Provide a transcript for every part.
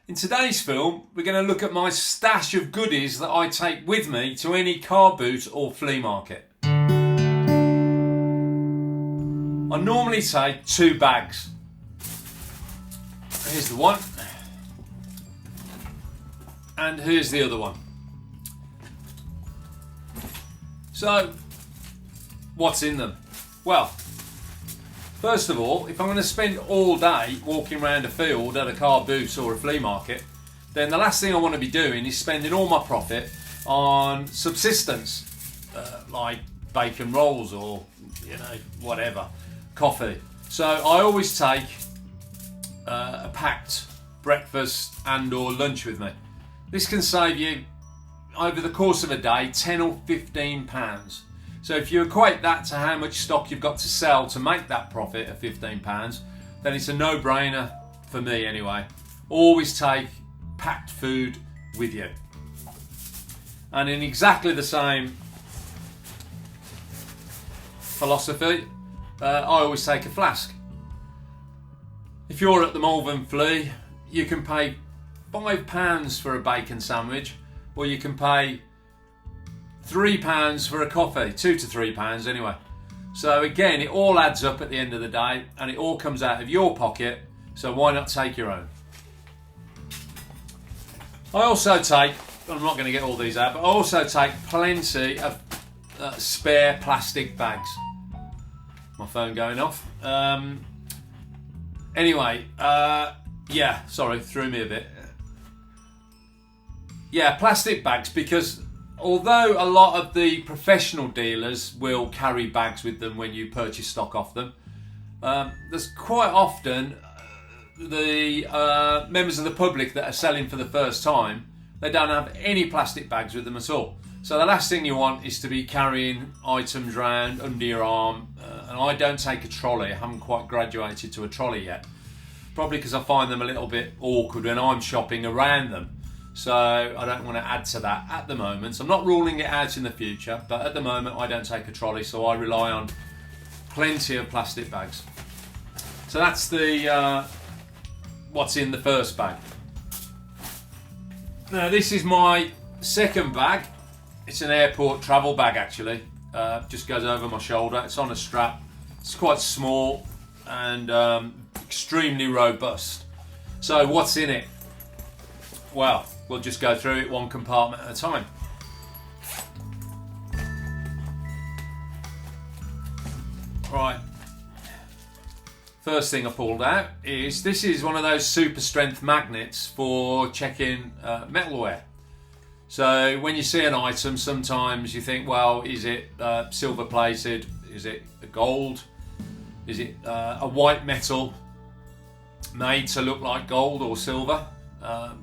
In today's film, we're going to look at my stash of goodies that I take with me to any car boot or flea market. I normally take 2 bags. Here's the one, and here's the other one. So, what's in them? Well, first of all, if I'm going to spend all day walking around a field at a car boot or a flea market, then the last thing I want to be doing is spending all my profit on subsistence, like bacon rolls or, whatever, coffee. So I always take a packed breakfast and or lunch with me. This can save you, over the course of a day, 10 or 15 pounds. So if you equate that to how much stock you've got to sell to make that profit of £15, then it's a no-brainer for me anyway. Always take packed food with you. And in exactly the same philosophy, I always take a flask. If you're at the Malvern Flea, you can pay £5 for a bacon sandwich, or you can pay £3 for a coffee, £2 to £3 anyway. So again, it all adds up at the end of the day, and it all comes out of your pocket, so why not take your own? I also take, I'm not going to get all these out, but I also take plenty of spare plastic bags. My phone going off. Anyway, sorry, threw me a bit. Yeah, plastic bags, because although a lot of the professional dealers will carry bags with them when you purchase stock off them, there's quite often the members of the public that are selling for the first time, they don't have any plastic bags with them at all. So the last thing you want is to be carrying items around under your arm, and I don't take a trolley. I haven't quite graduated to a trolley yet, probably because I find them a little bit awkward when I'm shopping around them. So I don't want to add to that at the moment. So I'm not ruling it out in the future, but at the moment I don't take a trolley, so I rely on plenty of plastic bags. So that's the what's in the first bag. Now this is my second bag. It's an airport travel bag actually. Just goes over my shoulder. It's on a strap. It's quite small and extremely robust. So what's in it? Well, we'll just go through it one compartment at a time. Right. First thing I pulled out is, this is one of those super strength magnets for checking metalware. So when you see an item, sometimes you think, well, is it silver plated? Is it gold? Is it a white metal made to look like gold or silver?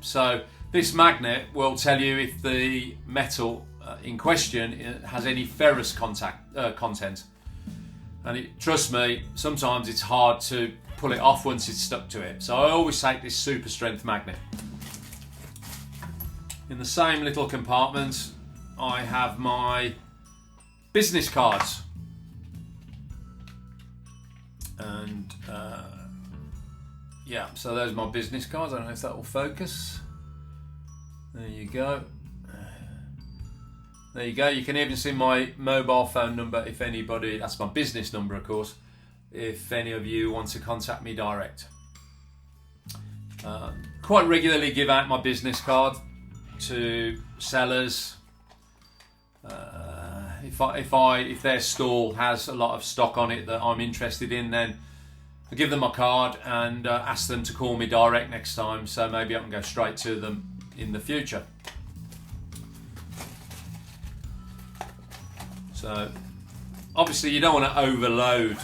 So this magnet will tell you if the metal in question has any ferrous content. And trust me, sometimes it's hard to pull it off once it's stuck to it. So I always take this super strength magnet. In the same little compartment, I have my business cards. And so there's my business cards. I don't know if that will focus. There you go. There you go. You can even see my mobile phone number if anybody, that's my business number of course, if any of you want to contact me direct. Quite regularly give out my business card to sellers. If their stall has a lot of stock on it that I'm interested in, then I give them my card and ask them to call me direct next time, so maybe I can go straight to them in the future. So obviously you don't want to overload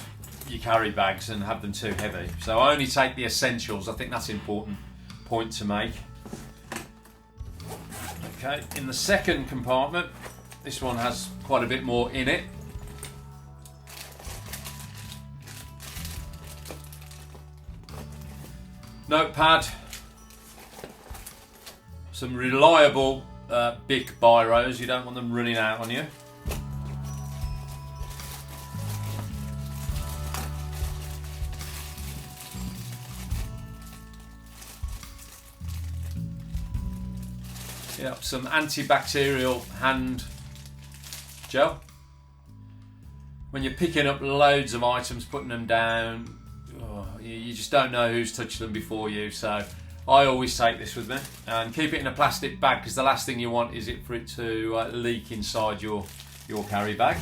your carry bags and have them too heavy, so I only take the essentials. I think that's an important point to make. Okay, in the second compartment, this one has quite a bit more in it. Notepad, some reliable Bic biros, you don't want them running out on you. Yep, some antibacterial hand gel. When you're picking up loads of items, putting them down, you just don't know who's touched them before you. So I always take this with me and keep it in a plastic bag, because the last thing you want is for it to leak inside your carry bag.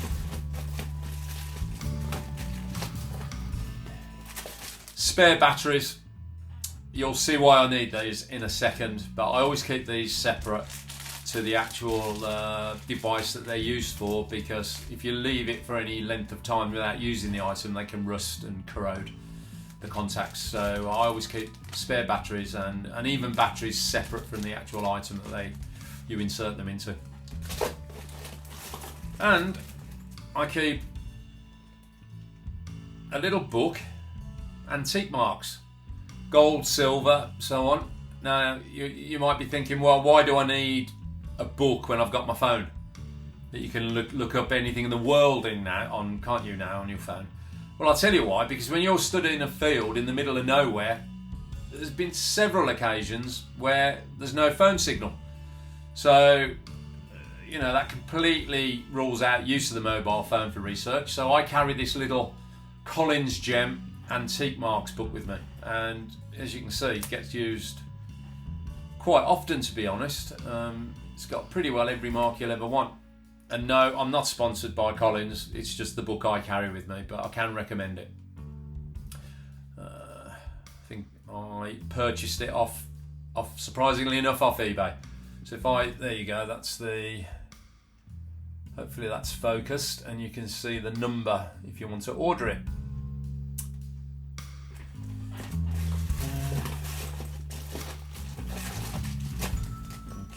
Spare batteries. You'll see why I need these in a second, but I always keep these separate to the actual device that they're used for, because if you leave it for any length of time without using the item, they can rust and corrode the contacts. So I always keep spare batteries and even batteries separate from the actual item that you insert them into. And I keep a little book, antique marks, gold, silver, so on. Now you might be thinking, well, why do I need a book when I've got my phone that you can look up anything in the world in now can't you now on your phone? Well, I'll tell you why. Because when you're stood in a field in the middle of nowhere, there's been several occasions where there's no phone signal. So that completely rules out use of the mobile phone for research. So I carry this little Collins Gem antique marks book with me, and as you can see, it gets used quite often, to be honest. It's got pretty well every mark you'll ever want. And no, I'm not sponsored by Collins, it's just the book I carry with me, but I can recommend it. I think I purchased it off surprisingly enough, off eBay. So there you go, hopefully that's focused and you can see the number if you want to order it.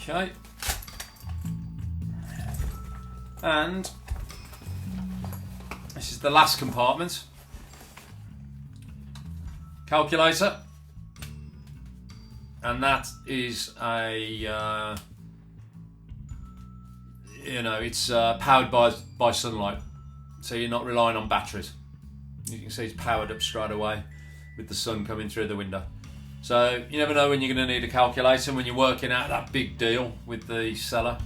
Okay. And this is the last compartment. Calculator. And that is it's powered by sunlight. So you're not relying on batteries. You can see it's powered up straight away with the sun coming through the window. So you never know when you're going to need a calculator when you're working out that big deal with the seller.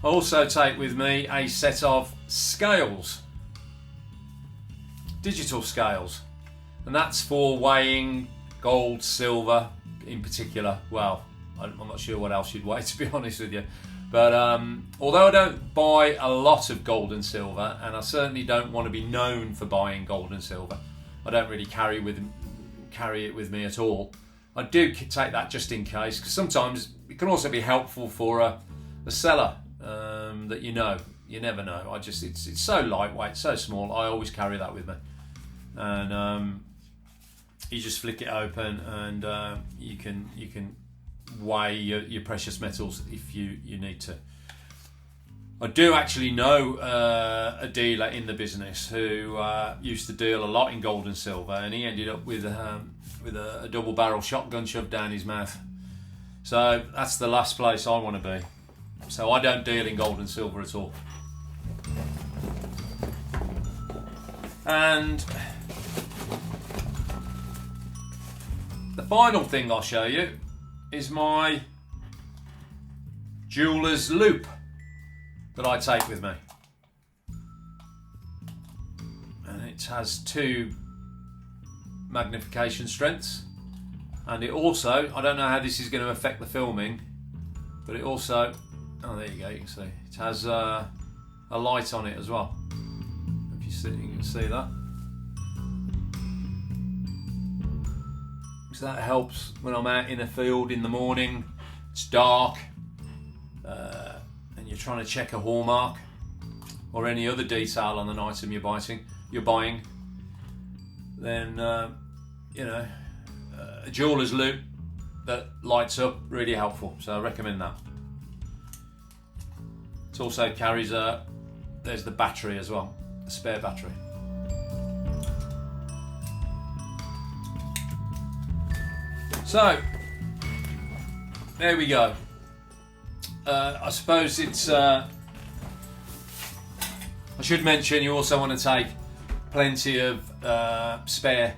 I also take with me a set of scales, digital scales, and that's for weighing gold, silver in particular. Well, I'm not sure what else you'd weigh, to be honest with you. But although I don't buy a lot of gold and silver, and I certainly don't want to be known for buying gold and silver, I don't really carry it with me at all. I do take that just in case, because sometimes it can also be helpful for a seller that you never know. It's so lightweight, so small. I always carry that with me, and you just flick it open, and you can weigh your precious metals if you need to. I do actually know a dealer in the business who used to deal a lot in gold and silver, and he ended up with a double barrel shotgun shoved down his mouth. So that's the last place I want to be. So I don't deal in gold and silver at all. And the final thing I'll show you is my jeweler's loupe that I take with me. And it has 2 magnification strengths, and it also, I don't know how this is going to affect the filming, but it also, oh there you go, you can see it has a light on it as well. If you can see that. So that helps when I'm out in a field in the morning, it's dark, and you're trying to check a hallmark or any other detail on an item you're buying. Then a jeweler's loupe that lights up, really helpful. So I recommend that. It also carries there's the battery as well, the spare battery. So, there we go. I suppose it's... I should mention you also want to take plenty of spare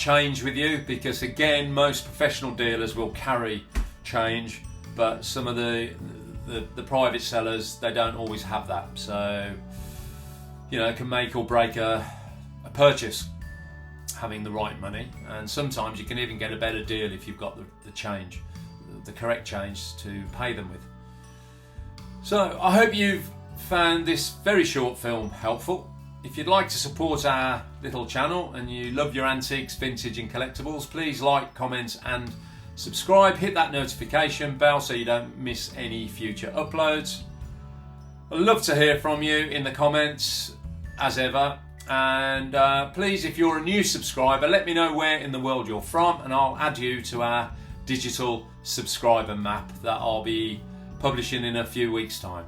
change with you, because again, most professional dealers will carry change, but some of the private sellers, they don't always have that. So, you know, it can make or break a purchase, having the right money. And sometimes you can even get a better deal if you've got the change, the correct change to pay them with. So I hope you've found this very short film helpful. If you'd like to support our little channel and you love your antiques, vintage and collectibles, please like, comment and subscribe. Hit that notification bell so you don't miss any future uploads. I'd love to hear from you in the comments as ever. And please, if you're a new subscriber, let me know where in the world you're from and I'll add you to our digital subscriber map that I'll be publishing in a few weeks' time.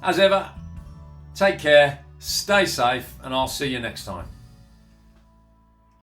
As ever, take care, stay safe, and I'll see you next time.